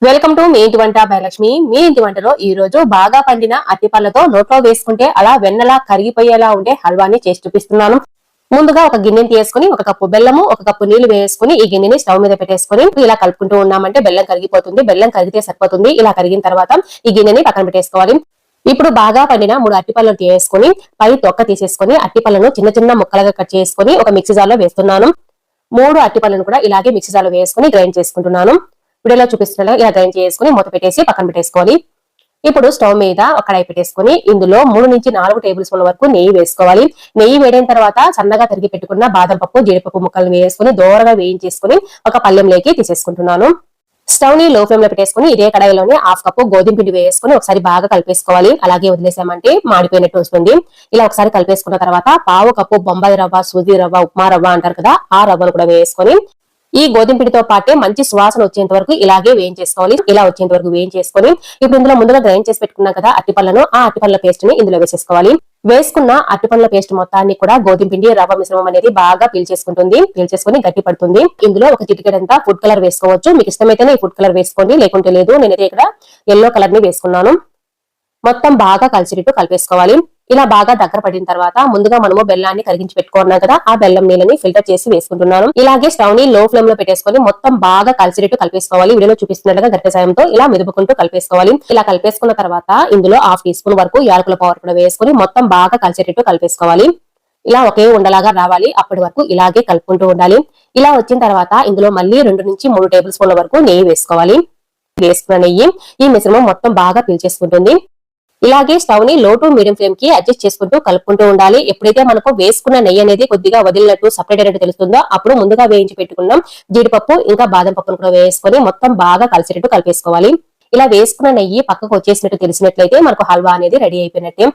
Welcome to me ఇంటి వంట by Lakshmi. మీ ఇంటి వంటలో ఈ రోజు బాగా పండిన అరటిపళ్ళతో నోట్లో వేసుకుంటే అలా వెన్నలా కరిగిపోయేలా ఉండే హల్వాని చేసి చూపిస్తున్నాను. ముందుగా ఒక గిన్నెని తీసుకుని ఒక కప్పు బెల్లము, ఒక కప్పు నీళ్లు వేసుకుని ఈ గిన్నెని స్టవ్ మీద పెట్టేసుకుని ఇలా కలుపుకుంటూ ఉన్నామంటే బెల్లం కరిగిపోతుంది. బెల్లం కరిగితే సరిపోతుంది. ఇలా కరిగిన తర్వాత ఈ గిన్నెని పక్కన పెట్టేసుకోవాలి. ఇప్పుడు బాగా పండిన 3 అరటిపళ్ళను తీసుకుని పై తొక్క తీసేసుకుని అరటిపళ్ళను చిన్న చిన్న ముక్కలుగా కట్ చేసుకుని ఒక మిక్సీ జార్ లో వేస్తున్నాను. 3 అరటిపళ్ళను కూడా ఇలాగే మిక్సీ జార్ లో వేసుకుని గ్రైండ్ చేసుకుంటున్నాను. వీడియోలో చూపిస్తున్నా ఇలా గ్రైండ్ చేసుకుని మూత పెట్టేసి పక్కన పెట్టేసుకోవాలి. ఇప్పుడు స్టవ్ మీద ఒక కడాయి పెట్టేసుకుని ఇందులో 3 నుంచి 4 టేబుల్ స్పూన్ల వరకు నెయ్యి వేసుకోవాలి. నెయ్యి వేడిన తర్వాత సన్నగా తరిగి పెట్టుకున్న బాదం పప్పు, జీడిపప్పు ముక్కలను వేసుకుని దోరగా వేయించేసుకుని ఒక పళ్ళెంలోకి తీసేసుకుంటున్నాను. స్టవ్ ని లో ఫ్లేమ్ లో పెట్టేసుకుని ఇదే కడాయిలోని 1/2 కప్పు గోధుమ పిండి వేసుకుని ఒకసారి బాగా కలిపేసుకోవాలి. అలాగే వదిలేసామంటే మాడిపోయినట్టు వస్తుంది. ఇలా ఒకసారి కలిపేసుకున్న తర్వాత 1/2 కప్పు బొంబాయి రవ్వ, సూజీ రవ్వ, ఉప్మా రవ్వ అంటారు కదా, ఆ రవ్వను కూడా వేసుకొని ఈ గోధుమ పిండితో పాటే మంచి సువాసన వచ్చేంత వరకు ఇలాగే వేయించేసుకోవాలి. ఇలా వచ్చేంత వరకు వేయించేసుకొని ఇప్పుడు ఇందులో ముందుగా గ్రైండ్ చేసి పెట్టుకున్నాం కదా అరటిపళ్ళను, ఆ అరటిపళ్ళ పేస్ట్ ని ఇందులో వేసేసుకోవాలి. వేసుకున్న అరటిపళ్ళ పేస్ట్ మొత్తాన్ని కూడా గోధుమ పిండి రవ్వ మిశ్రమం అనేది బాగా పీల్చేసుకుంటుంది. పీల్చేసుకుని గట్టి పడుతుంది. ఇందులో ఒక చిటికెడంతా ఫుడ్ కలర్ వేసుకోవచ్చు. మీకు ఇష్టమైతేనే ఈ ఫుడ్ కలర్ వేసుకోండి, లేకుంటే లేదు. నేనైతే ఇక్కడ ఎల్లో కలర్ ని వేసుకున్నాను. మొత్తం బాగా కలిసినట్టు కలిపేసుకోవాలి. ఇలా బాగా దగ్గర పడిన తర్వాత ముందుగా మనము బెల్లాన్ని కరిగించి పెట్టుకున్నాం కదా, ఆ బెల్లం నీళ్ళని ఫిల్టర్ చేసి వేసుకుంటున్నాను. ఇలాగే స్టవ్ ని లో ఫ్లేమ్ లో పెట్టేసుకొని మొత్తం బాగా కలిసినట్టు కలిపేసుకోవాలి. వీడియోలో చూపిస్తున్నట్టుగా గరిటె సాయంతో ఇలా మెదుపుకుంటూ కలిపేసుకోవాలి. ఇలా కలిపేసుకున్న తర్వాత ఇందులో 1/2 టీ స్పూన్ వరకు యాలకుల పౌడర్ కూడా వేసుకొని మొత్తం బాగా కలిసేటట్టు కలిపేసుకోవాలి. ఇలా ఒకే ఉండలాగా రావాలి. అప్పటి వరకు ఇలాగే కలుపుకుంటూ ఉండాలి. ఇలా వచ్చిన తర్వాత ఇందులో మళ్ళీ 2 నుంచి 3 టేబుల్ స్పూన్ల వరకు నెయ్యి వేసుకోవాలి. వేసుకున్న నెయ్యి ఈ మిశ్రమం మొత్తం బాగా పీల్చేసుకుంటుంది. ఇలాగే స్టవ్ ని లో టు మీడియం ఫ్లేమ్ కి అడ్జస్ట్ చేసుకుంటూ కలుపుకుంటూ ఉండాలి. ఎప్పుడైతే మనకు వేసుకున్న నెయ్యి అనేది కొద్దిగా వదిలినట్టు సపరేట్ అయినట్టు తెలుస్తుందో అప్పుడు ముందుగా వేయించి పెట్టుకున్నాం జీడిపప్పు ఇంకా బాదం పప్పును కూడా వేసుకొని మొత్తం బాగా కలిసేటట్టు కలిపేసుకోవాలి. ఇలా వేసుకున్న నెయ్యి పక్కకు వచ్చేసినట్టు తెలిసినట్లయితే మనకు హల్వా అనేది రెడీ అయిపోయినట్టే.